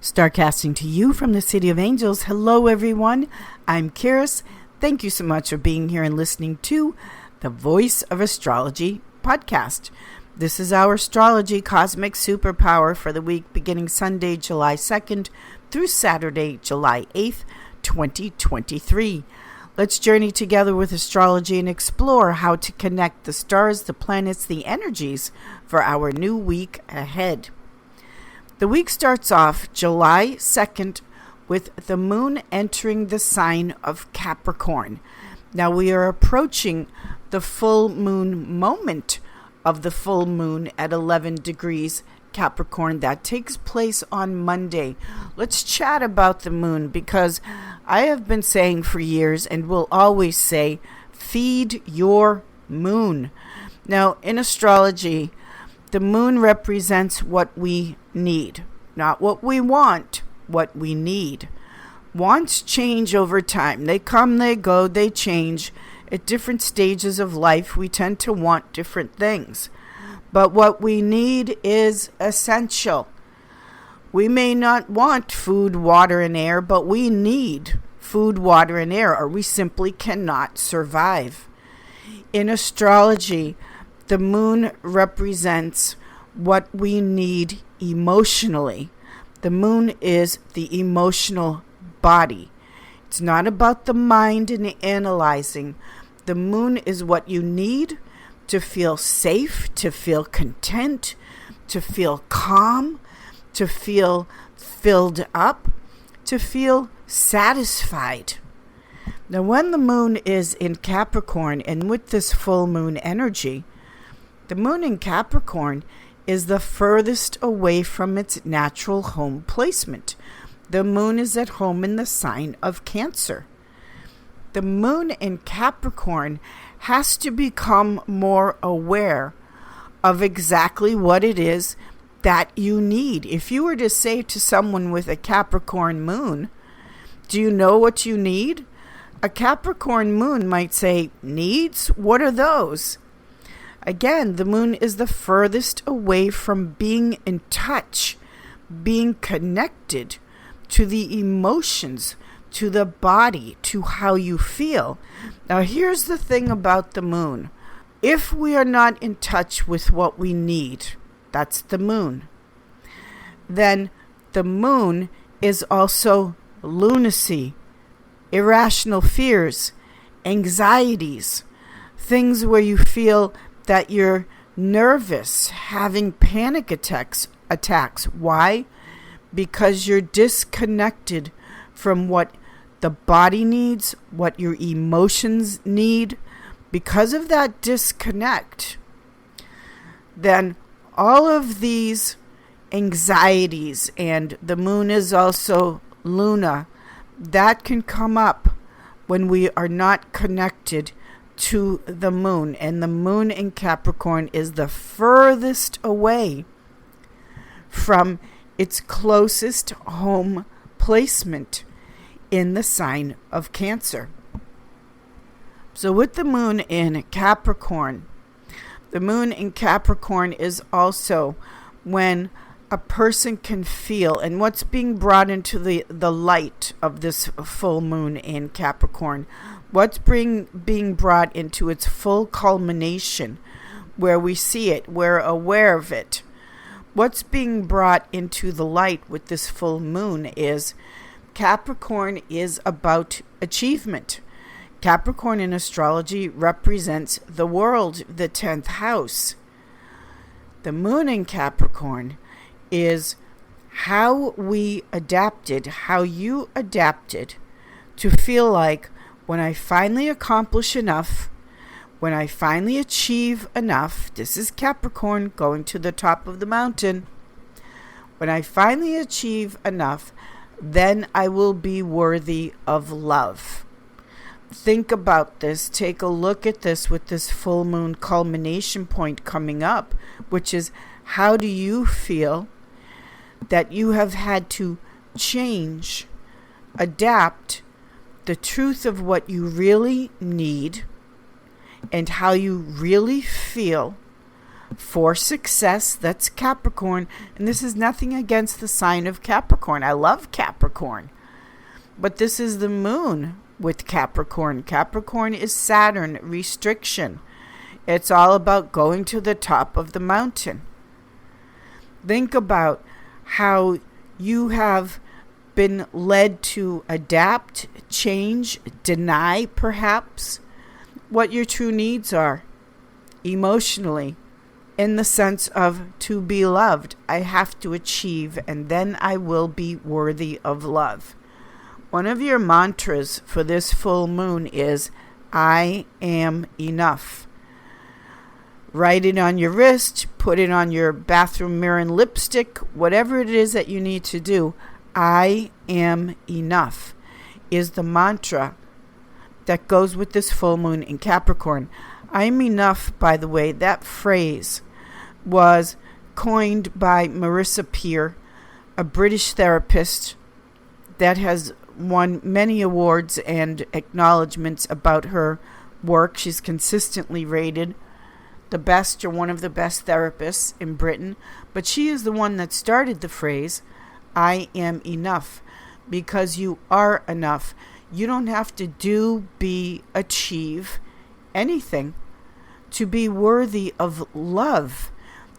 Starcasting to you from the City of Angels. Hello, everyone. I'm Kiris. Thank you so much for being here and listening to the Voice of Astrology podcast. This is our astrology cosmic superpower for the week beginning Sunday, July 2nd through Saturday, July 8th, 2023. Let's journey together with astrology and explore how to connect the stars, the planets, the energies for our new week ahead. The week starts off July 2nd with the moon entering the sign of Capricorn. Now we are approaching the full moon moment of the full moon at 11 degrees Capricorn. That takes place on Monday. Let's chat about the moon because I have been saying for years and will always say, feed your moon. Now in astrology, the moon represents what we need, not what we want, what we need. Wants change over time. They come, they go, they change. At different stages of life, we tend to want different things. But what we need is essential. We may not want food, water, and air, but we need food, water, and air, or we simply cannot survive. In astrology, the moon represents what we need emotionally. The moon is the emotional body. It's not about the mind and analyzing. The moon is what you need to feel safe, to feel content, to feel calm, to feel filled up, to feel satisfied. Now, when the moon is in Capricorn and with this full moon energy, the moon in Capricorn is the furthest away from its natural home placement. The moon is at home in the sign of Cancer. The moon in Capricorn has to become more aware of exactly what it is that you need. If you were to say to someone with a Capricorn moon, do you know what you need? A Capricorn moon might say, needs? What are those? Again, the moon is the furthest away from being in touch, being connected to the emotions, to the body, to how you feel. Now, here's the thing about the moon. If we are not in touch with what we need, that's the moon, then the moon is also lunacy, irrational fears, anxieties, things where you feel that you're nervous, having panic attacks. Why? Because you're disconnected from what the body needs, what your emotions need. Because of that disconnect, then all of these anxieties, and the moon is also Luna, that can come up when we are not connected to the moon. And the moon in Capricorn is the furthest away from its closest home placement in the sign of Cancer. So with the moon in Capricorn, the moon in Capricorn is also when a person can feel, and what's being brought into the light of this full moon in Capricorn, what's being brought into its full culmination, where we see it, we're aware of it. What's being brought into the light with this full moon is Capricorn is about achievement. Capricorn in astrology represents the world, the 10th house. The moon in Capricorn is how we adapted, how you adapted to feel like, when I finally accomplish enough, when I finally achieve enough, this is Capricorn going to the top of the mountain. When I finally achieve enough, then I will be worthy of love. Think about this. Take a look at this with this full moon culmination point coming up, which is, how do you feel that you have had to change, adapt the truth of what you really need and how you really feel for success. That's Capricorn. And this is nothing against the sign of Capricorn. I love Capricorn. But this is the moon with Capricorn. Capricorn is Saturn, restriction. It's all about going to the top of the mountain. Think about how you have been led to adapt, change, deny perhaps what your true needs are emotionally, in the sense of to be loved. I have to achieve, and then I will be worthy of love. One of your mantras for this full moon is, I am enough. Write it on your wrist, put it on your bathroom mirror and lipstick, whatever it is that you need to do. I am enough is the mantra that goes with this full moon in Capricorn. I am enough, by the way, that phrase was coined by Marissa Peer, a British therapist that has won many awards and acknowledgments about her work. She's consistently rated the best or one of the best therapists in Britain. But she is the one that started the phrase, I am enough, because you are enough. You don't have to do, be, achieve anything to be worthy of love,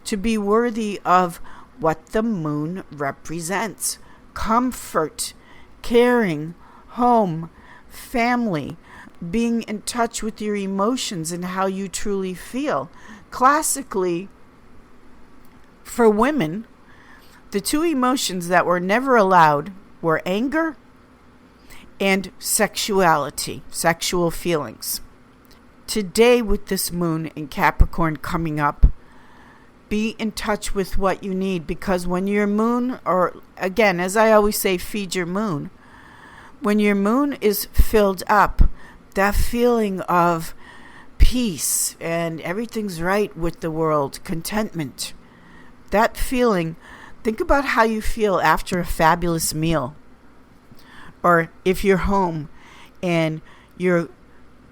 to be worthy of what the moon represents. Comfort, caring, home, family, being in touch with your emotions and how you truly feel. Classically, for women, the two emotions that were never allowed were anger and sexuality, sexual feelings. Today, with this moon in Capricorn coming up, be in touch with what you need, because when your moon, or again, as I always say, feed your moon. When your moon is filled up, that feeling of peace and everything's right with the world, contentment, that feeling, think about how you feel after a fabulous meal. Or if you're home and you're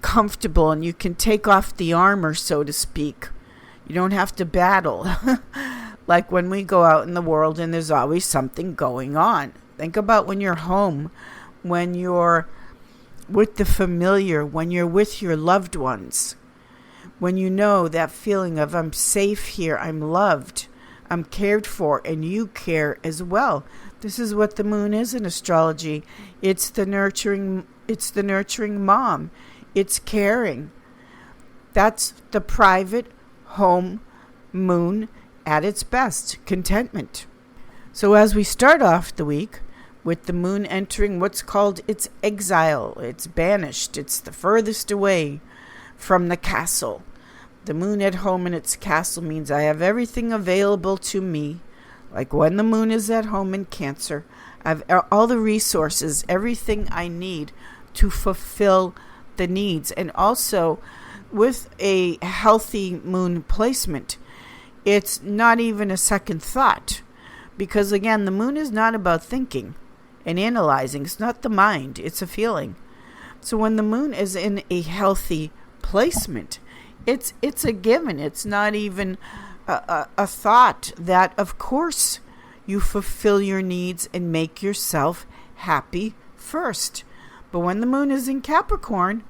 comfortable and you can take off the armor, so to speak. You don't have to battle. Like when we go out in the world and there's always something going on. Think about when you're home, when you're with the familiar, when you're with your loved ones. When you know that feeling of I'm safe here, I'm loved, I'm cared for, and you care as well. This is what the moon is in astrology. It's the nurturing mom. It's caring. That's the private home moon at its best, contentment. So as we start off the week with the moon entering what's called its exile, it's banished, it's the furthest away from the castle. The moon at home in its castle means I have everything available to me. Like when the moon is at home in Cancer, I have all the resources, everything I need to fulfill the needs. And also with a healthy moon placement, it's not even a second thought, because again, the moon is not about thinking and analyzing. It's not the mind, it's a feeling. So when the moon is in a healthy placement, it's a given. It's not even a thought that of course you fulfill your needs and make yourself happy first. But when the moon is in Capricorn,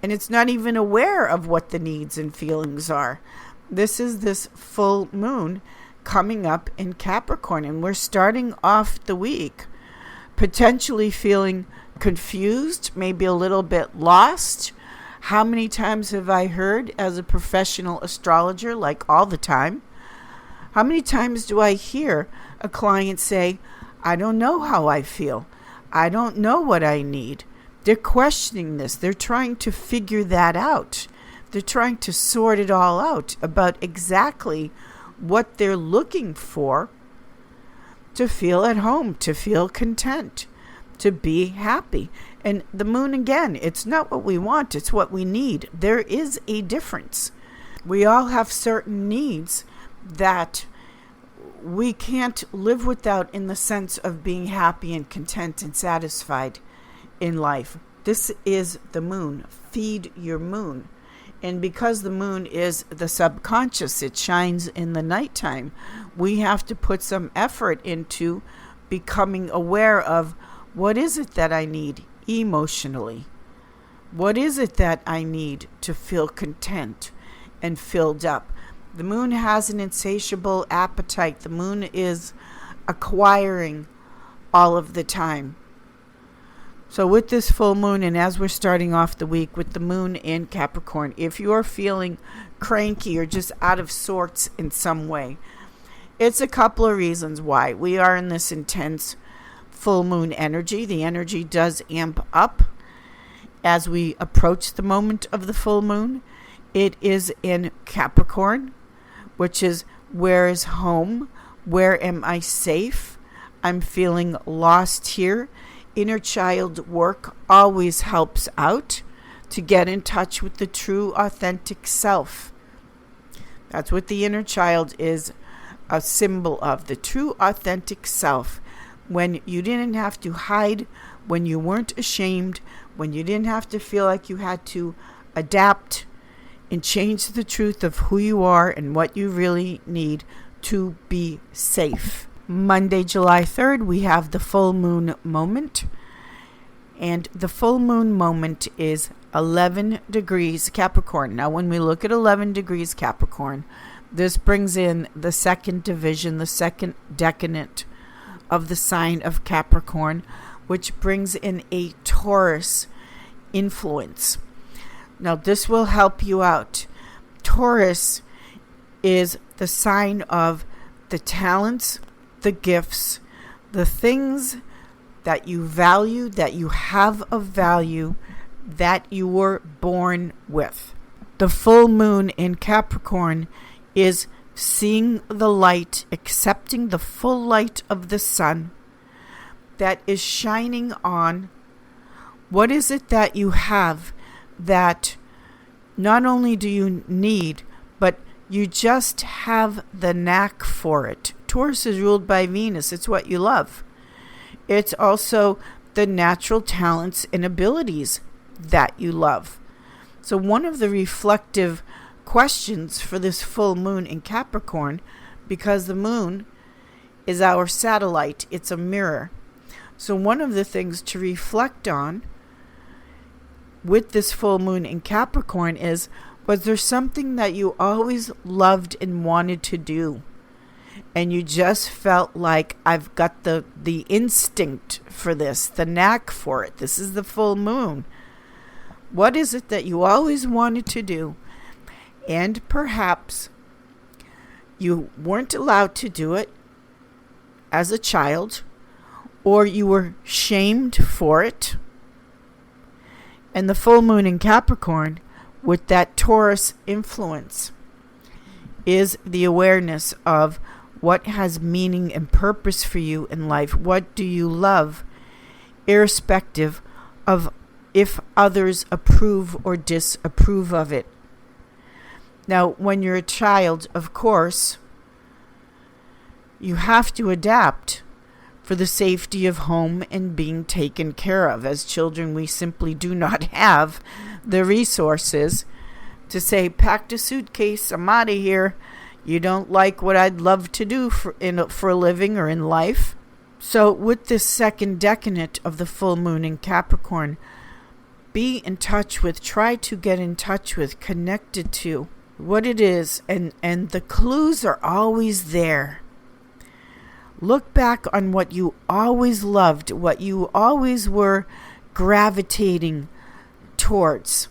and it's not even aware of what the needs and feelings are. This is this full moon coming up in Capricorn, and we're starting off the week potentially feeling confused, maybe a little bit lost. How many times have I heard as a professional astrologer, like all the time, how many times do I hear a client say, I don't know how I feel. I don't know what I need. They're questioning this. They're trying to figure that out. They're trying to sort it all out about exactly what they're looking for to feel at home, to feel content, to be happy. And the moon, again, it's not what we want, it's what we need. There is a difference. We all have certain needs that we can't live without, in the sense of being happy and content and satisfied in life. This is the moon. Feed your moon. And because the moon is the subconscious, it shines in the nighttime, we have to put some effort into becoming aware of what is it that I need emotionally? What is it that I need to feel content and filled up? The moon has an insatiable appetite. The moon is acquiring all of the time. So with this full moon, and as we're starting off the week with the moon in Capricorn, if you're feeling cranky or just out of sorts in some way, it's a couple of reasons why. We are in this intense full moon energy. The energy does amp up as we approach the moment of the full moon. It is in Capricorn, which is where is home? Where am I safe? I'm feeling lost here. Inner child work always helps out to get in touch with the true, authentic self. That's what the inner child is a symbol of, the true, authentic self. When you didn't have to hide, when you weren't ashamed, when you didn't have to feel like you had to adapt and change the truth of who you are and what you really need to be safe. Monday, July 3rd, we have the full moon moment. And the full moon moment is 11 degrees Capricorn. Now, when we look at 11 degrees Capricorn, this brings in the second division, the second decadent of the sign of Capricorn, which brings in a Taurus influence. Now, this will help you out. Taurus is the sign of the talents, the gifts, the things that you value, that you have of value, that you were born with. The full moon in Capricorn is seeing the light, accepting the full light of the sun that is shining on. What is it that you have that not only do you need, but you just have the knack for it? Taurus is ruled by Venus. It's what you love. It's also the natural talents and abilities that you love. So one of the reflective questions for this full moon in Capricorn, because the moon is our satellite, it's a mirror. So one of the things to reflect on with this full moon in Capricorn is, was there something that you always loved and wanted to do? And you just felt like, I've got the instinct for this, the knack for it. This is the full moon. What is it that you always wanted to do? And perhaps you weren't allowed to do it as a child, or you were shamed for it. And the full moon in Capricorn, with that Taurus influence, is the awareness of what has meaning and purpose for you in life. What do you love, irrespective of if others approve or disapprove of it? Now, when you're a child, of course, you have to adapt for the safety of home and being taken care of. As children, we simply do not have the resources to say, packed a suitcase, I'm out of here. You don't like what I'd love to do for a living or in life. So with this second decadent of the full moon in Capricorn, be in touch with, try to get in touch with, connected to what it is. And the clues are always there. Look back on what you always loved, what you always were gravitating towards.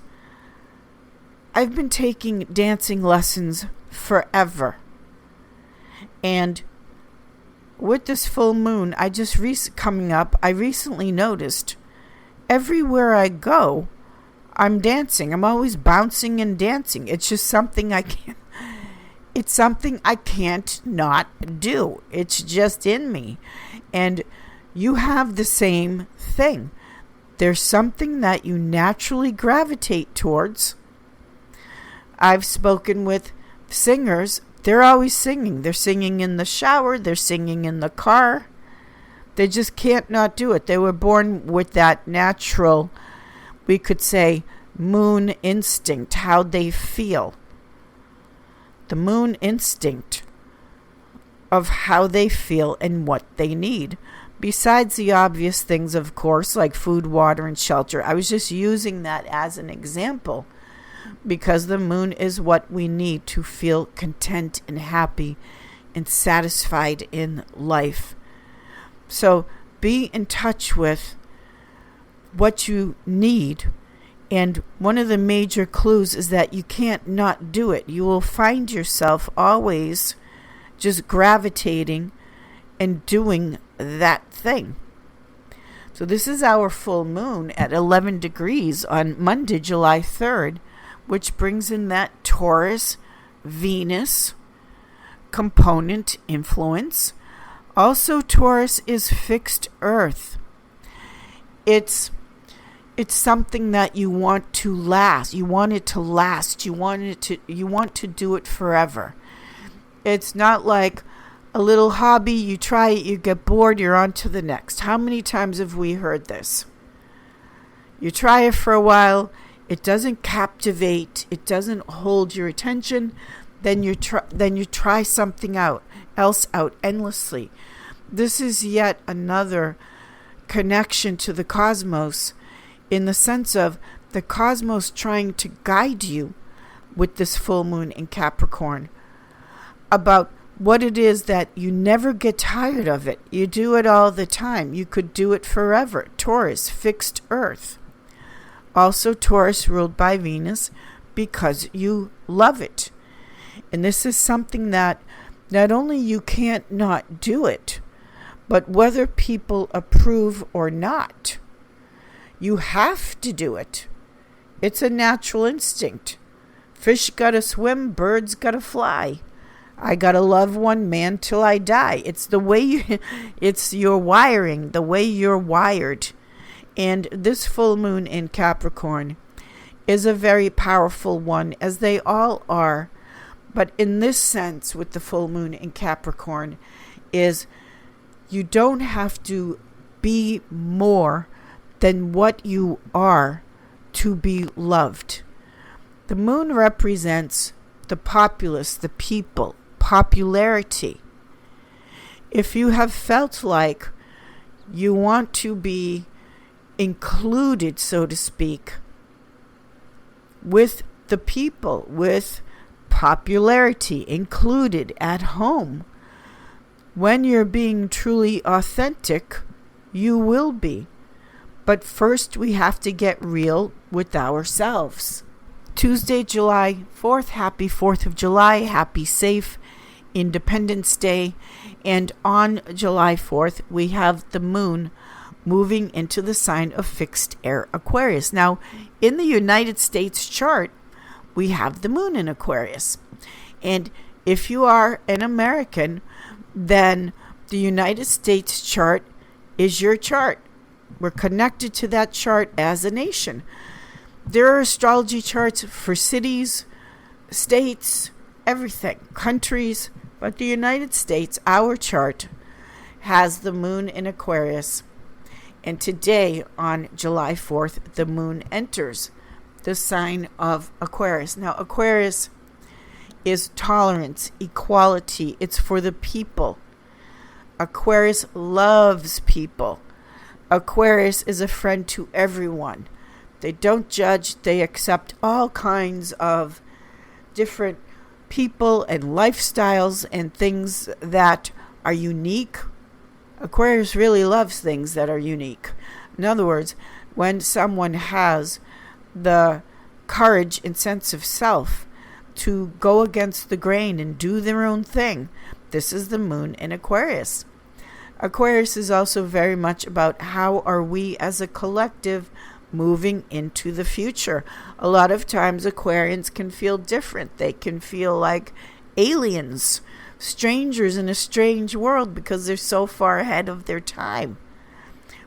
I've been taking dancing lessons forever. And with this full moon, I recently noticed everywhere I go, I'm dancing. I'm always bouncing and dancing. It's just something I can't not do. It's just in me. And you have the same thing. There's something that you naturally gravitate towards. I've spoken with singers. They're always singing. They're singing in the shower. They're singing in the car. They just can't not do it. They were born with that natural, we could say, moon instinct, how they feel. The moon instinct of how they feel and what they need. Besides the obvious things, of course, like food, water, and shelter. I was just using that as an example because the moon is what we need to feel content and happy and satisfied in life. So be in touch with what you need. And one of the major clues is that you can't not do it. You will find yourself always just gravitating and doing that thing. So this is our full moon at 11 degrees on Monday, July 3rd, which brings in that Taurus, Venus component influence. Also, Taurus is fixed earth. It's something that you want to last. You want it to last. You want to do it forever. It's not like a little hobby, you try it, you get bored, you're on to the next. How many times have we heard this? You try it for a while, it doesn't captivate, it doesn't hold your attention, then you try something else out endlessly. This is yet another connection to the cosmos in the sense of the cosmos trying to guide you with this full moon in Capricorn about what it is that you never get tired of it. You do it all the time. You could do it forever. Taurus, fixed earth. Also Taurus ruled by Venus because you love it. And this is something that not only you can't not do it, but whether people approve or not, you have to do it. It's a natural instinct. Fish gotta swim, birds gotta fly. I gotta love one man till I die. It's the way it's your wiring, the way you're wired. And this full moon in Capricorn is a very powerful one, as they all are. But in this sense, with the full moon in Capricorn, is you don't have to be more than what you are to be loved. The moon represents the populace, the people, popularity. If you have felt like you want to be included, so to speak, with the people, with popularity, included at home, when you're being truly authentic, you will be. But first we have to get real with ourselves. Tuesday, July 4th, happy 4th of July, happy safe Independence Day. And on July 4th, we have the moon moving into the sign of fixed air Aquarius. Now, in the United States chart, we have the moon in Aquarius. And if you are an American, then the United States chart is your chart. We're connected to that chart as a nation. There are astrology charts for cities, states, everything, countries, but the United States, our chart, has the moon in Aquarius. And today, on July 4th, the moon enters the sign of Aquarius. Now, Aquarius is tolerance, equality. It's for the people. Aquarius loves people. Aquarius is a friend to everyone. They don't judge. They accept all kinds of different people and lifestyles and things that are unique. Aquarius really loves things that are unique. In other words, when someone has the courage and sense of self to go against the grain and do their own thing, this is the moon in Aquarius. Aquarius is also very much about how are we as a collective moving into the future. A lot of times Aquarians can feel different. They can feel like aliens, strangers in a strange world because they're so far ahead of their time.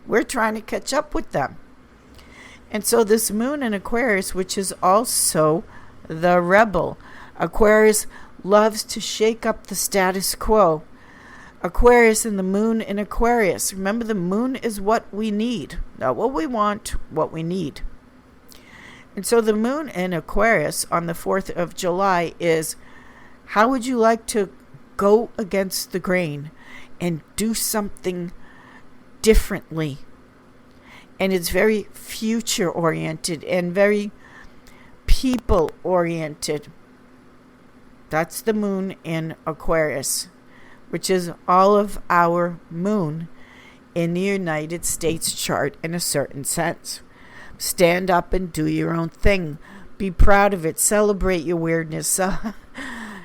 We're trying to catch up with them. And so this moon in Aquarius, which is also the rebel, Aquarius loves to shake up the status quo. Aquarius and the moon in Aquarius. Remember, the moon is what we need, not what we want, what we need. And so the moon in Aquarius on the 4th of July is, how would you like to go against the grain and do something differently? And it's very future oriented and very people oriented. That's the moon in Aquarius, which is all of our moon in the United States chart in a certain sense. Stand up and do your own thing. Be proud of it. Celebrate your weirdness.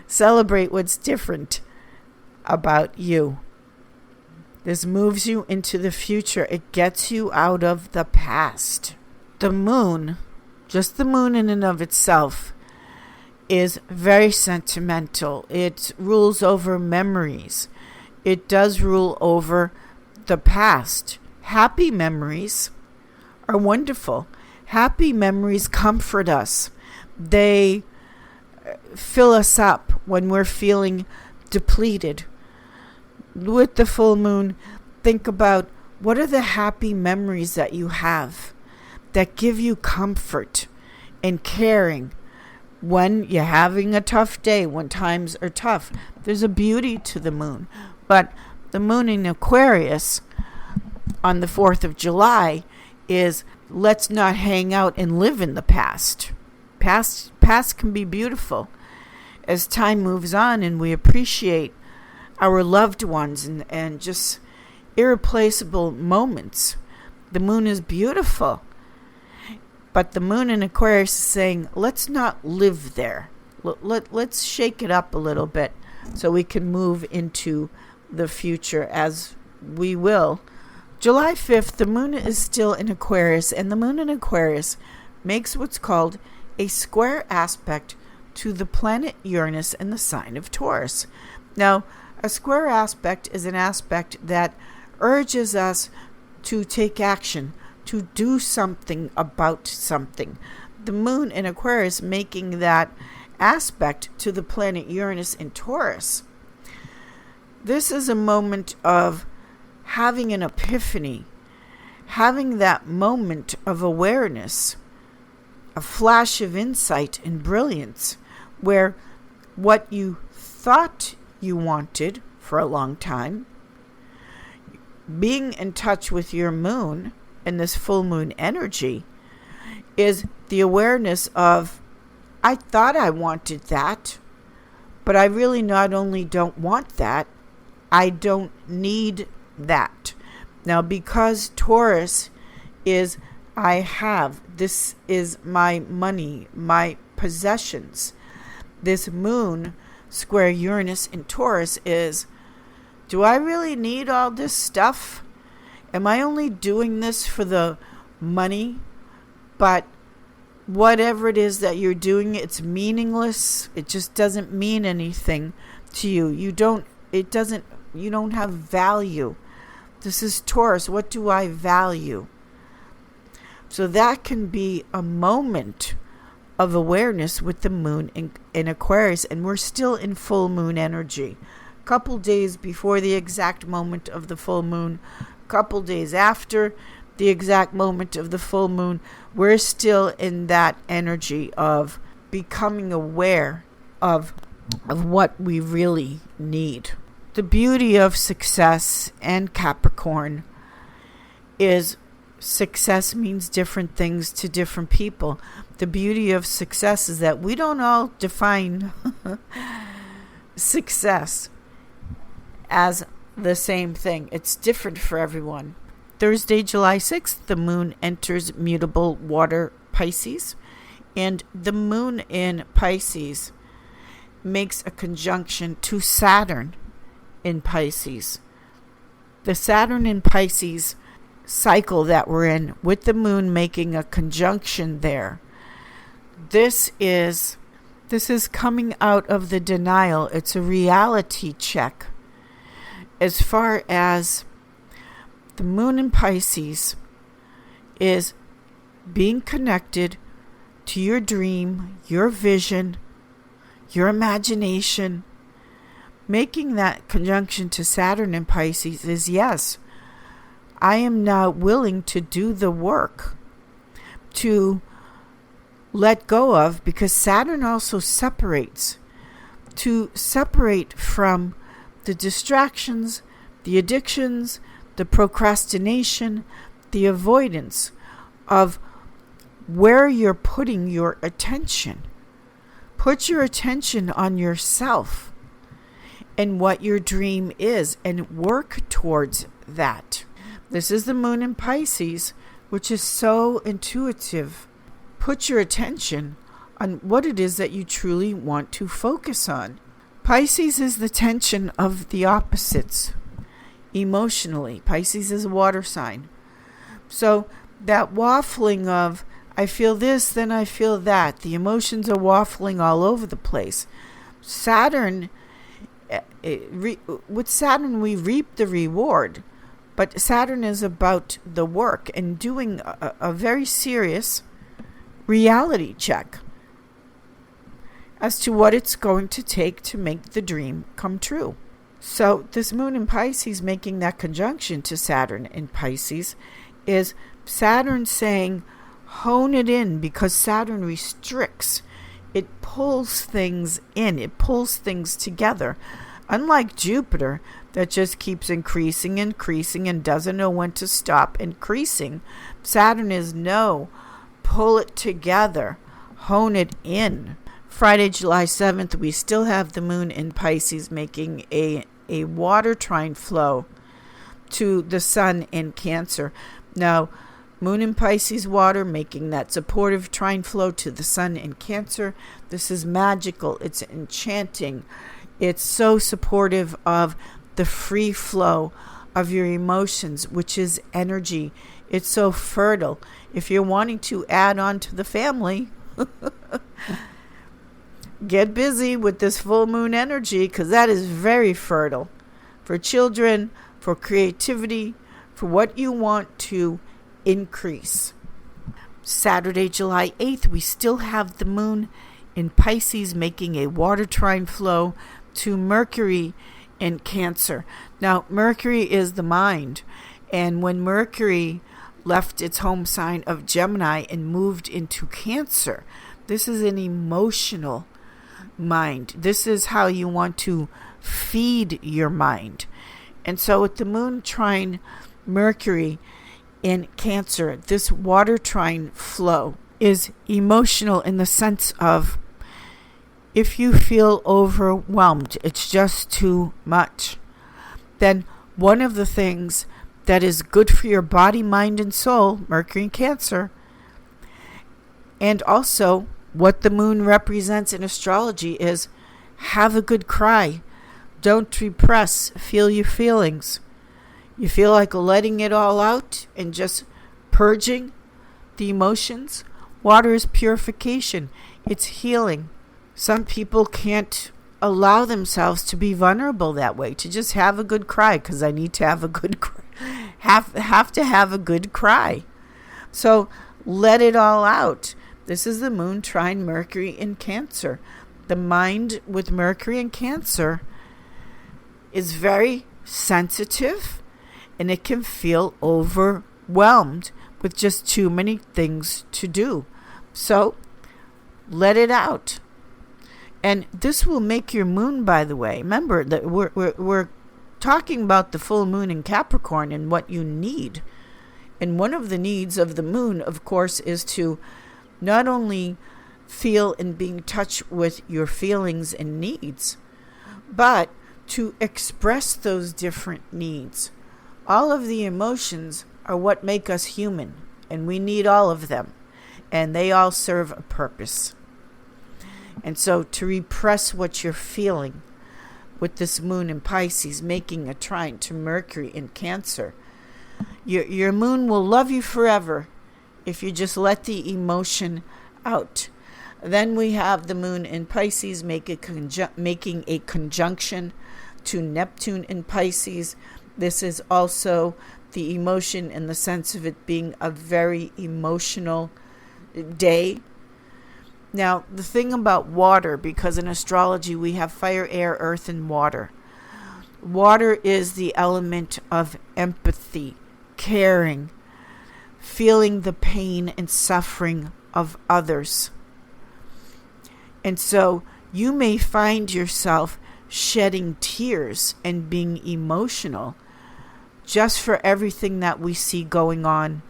Celebrate what's different about you. This moves you into the future. It gets you out of the past. The moon, just the moon in and of itself, is very sentimental. It rules over memories. It does rule over the past. Happy memories are wonderful. Happy memories comfort us. They fill us up when we're feeling depleted. With the full moon, think about what are the happy memories that you have that give you comfort and caring when you're having a tough day, when times are tough. There's a beauty to the moon. But the moon in Aquarius on the 4th of July is, let's not hang out and live in the past. Past can be beautiful. As time moves on and we appreciate our loved ones and just irreplaceable moments, the moon is beautiful. But the moon in Aquarius is saying, let's not live there. Let's shake it up a little bit so we can move into the future, as we will. July 5th, the moon is still in Aquarius, and the moon in Aquarius makes what's called a square aspect to the planet Uranus in the sign of Taurus. Now, a square aspect is an aspect that urges us to take action, to do something about something. The moon in Aquarius making that aspect to the planet Uranus in Taurus. This is a moment of having an epiphany, having that moment of awareness, a flash of insight and brilliance, where what you thought you wanted for a long time, being in touch with your moon and this full moon energy, is the awareness of, I thought I wanted that, but I really not only don't want that, I don't need that. Now, because Taurus is, I have, this is my money, my possessions. This moon square Uranus in Taurus is, do I really need all this stuff? Am I only doing this for the money? But whatever it is that you're doing, it's meaningless. It just doesn't mean anything to you. You don't have value. This is Taurus. What do I value? So that can be a moment of awareness with the moon in Aquarius, and we're still in full moon energy. A couple days before the exact moment of the full moon, a couple days after the exact moment of the full moon, we're still in that energy of becoming aware of what we really need. The beauty of success and Capricorn is success means different things to different people. The beauty of success is that we don't all define success as the same thing. It's different for everyone. Thursday, July 6th, the moon enters mutable water Pisces, and the moon in Pisces makes a conjunction to Saturn in Pisces. The Saturn in Pisces cycle that we're in, with the moon making a conjunction there, this is coming out of the denial. It's a reality check. As far as the moon in Pisces is being connected to your dream, your vision, your imagination, making that conjunction to Saturn in Pisces is, yes, I am now willing to do the work to let go of, because Saturn also separates. To separate from the distractions, the addictions, the procrastination, the avoidance of where you're putting your attention. Put your attention on yourself and what your dream is, and work towards that. This is the moon in Pisces, which is so intuitive. Put your attention on what it is that you truly want to focus on. Pisces is the tension of the opposites emotionally. Pisces is a water sign. So that waffling of, I feel this, then I feel that. The emotions are waffling all over the place. Saturn, with Saturn we reap the reward. But Saturn is about the work and doing a very serious reality check as to what it's going to take to make the dream come true. So this moon in Pisces making that conjunction to Saturn in Pisces is Saturn saying, hone it in, because Saturn restricts. It pulls things in. It pulls things together. Unlike Jupiter, that just keeps increasing and doesn't know when to stop increasing, Saturn is no, pull it together, hone it in. Friday, July 7th, we still have the moon in Pisces making a water trine flow to the sun in Cancer. Now, moon in Pisces water making that supportive trine flow to the sun in Cancer. This is magical. It's enchanting. It's so supportive of the free flow of your emotions, which is energy. It's so fertile. If you're wanting to add on to the family, get busy with this full moon energy, because that is very fertile for children, for creativity, for what you want to increase. Saturday, July 8th, we still have the moon in Pisces making a water trine flow to Mercury in Cancer. Now, Mercury is the mind, and when Mercury left its home sign of Gemini and moved into Cancer, this is an emotional mind. This is how you want to feed your mind. And so with the moon trine Mercury in Cancer, this water trine flow is emotional in the sense of, if you feel overwhelmed, it's just too much, then one of the things that is good for your body, mind, and soul, Mercury in Cancer, and also what the moon represents in astrology, is have a good cry. Don't repress. Feel your feelings. You feel like letting it all out and just purging the emotions. Water is purification. It's healing. Some people can't allow themselves to be vulnerable that way, to just have a good cry, because I need to have a good cry. Have to have a good cry. So let it all out. This is the moon trine Mercury in Cancer. The mind with Mercury in Cancer is very sensitive, and it can feel overwhelmed with just too many things to do. So let it out. And this will make your moon, by the way. Remember that we're talking about the full moon in Capricorn and what you need. And one of the needs of the moon, of course, is to not only feel and be in touch with your feelings and needs, but to express those different needs. All of the emotions are what make us human, and we need all of them, and they all serve a purpose. And so to repress what you're feeling with this moon in Pisces making a trine to Mercury in Cancer, your moon will love you forever if you just let the emotion out. Then we have the moon in Pisces making a conjunction to Neptune in Pisces. This is also the emotion in the sense of it being a very emotional day. Now, the thing about water, because in astrology we have fire, air, earth, and water. Water is the element of empathy, caring, feeling the pain and suffering of others. And so you may find yourself shedding tears and being emotional just for everything that we see going on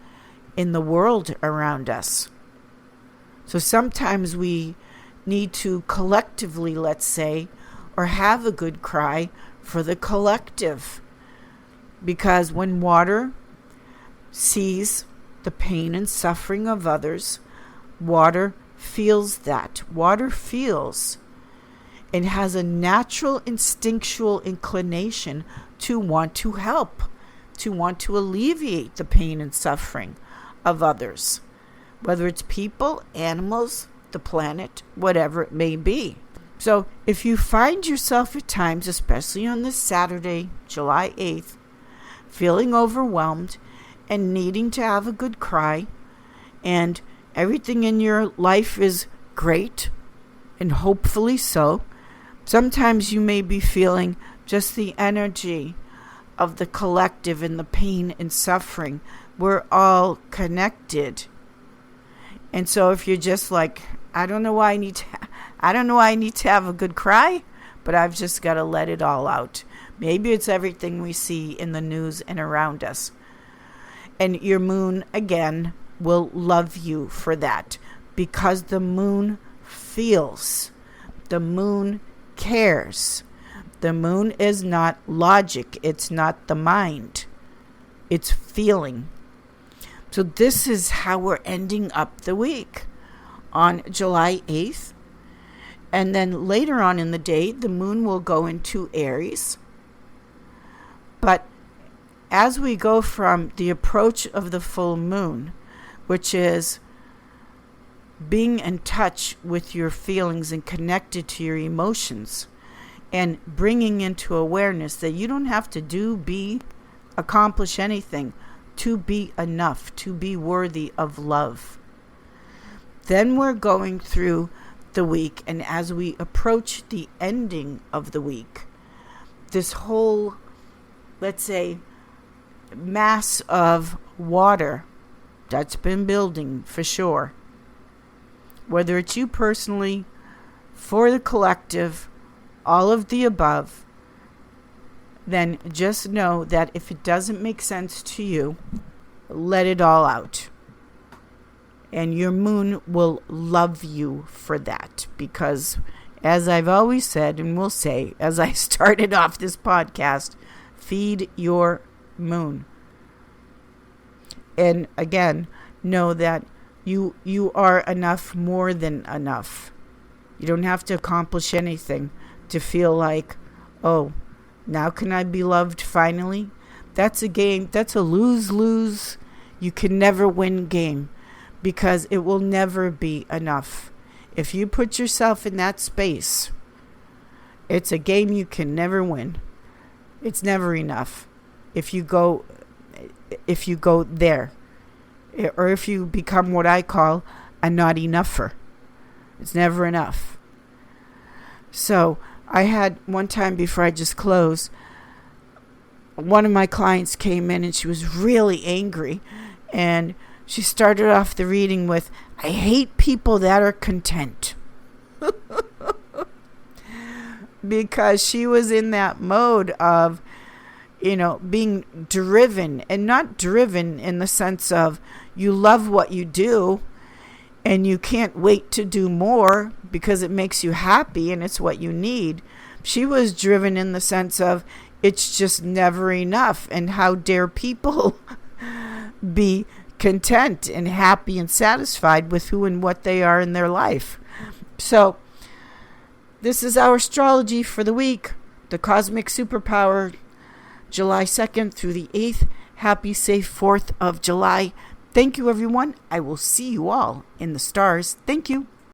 in the world around us. So sometimes we need to collectively, let's say, or have a good cry for the collective. Because when water sees the pain and suffering of others, water feels that. Water feels and has a natural instinctual inclination to want to help, to want to alleviate the pain and suffering of others, whether it's people, animals, the planet, whatever it may be. So if you find yourself at times, especially on this Saturday, July 8th, feeling overwhelmed and needing to have a good cry, and everything in your life is great, and hopefully so, sometimes you may be feeling just the energy of the collective and the pain and suffering. We're all connected. And so if you're just like, I don't know why I need to have a good cry, but I've just got to let it all out. Maybe it's everything we see in the news and around us. And your moon, again, will love you for that, because the moon feels. The moon cares. The moon is not logic. It's not the mind. It's feeling. So this is how we're ending up the week on July 8th. And then later on in the day, the moon will go into Aries. But as we go from the approach of the full moon, which is being in touch with your feelings and connected to your emotions, and bringing into awareness that you don't have to accomplish anything to be enough, to be worthy of love. Then we're going through the week, and as we approach the ending of the week, this whole, let's say, mass of water that's been building for sure, whether it's you personally, for the collective, all of the above, then just know that if it doesn't make sense to you, let it all out. And your moon will love you for that, because as I've always said, and will say, as I started off this podcast, feed your moon. And again, know that you are enough, more than enough. You don't have to accomplish anything to feel like, oh, now can I be loved finally? That's a game. That's a lose-lose. You can never win game, because it will never be enough. If you put yourself in that space, it's a game you can never win. It's never enough. If you go there, or if you become what I call a not enougher, it's never enough. So I had one time, before I just close, one of my clients came in and she was really angry, and she started off the reading with, I hate people that are content. Because she was in that mode of, being driven, and not driven in the sense of you love what you do and you can't wait to do more because it makes you happy and it's what you need. She was driven in the sense of it's just never enough, and how dare people be content and happy and satisfied with who and what they are in their life. So this is our astrology for the week, the cosmic superpower, July 2nd through the 8th. Happy, safe 4th of July. Thank you, everyone. I will see you all in the stars. Thank you.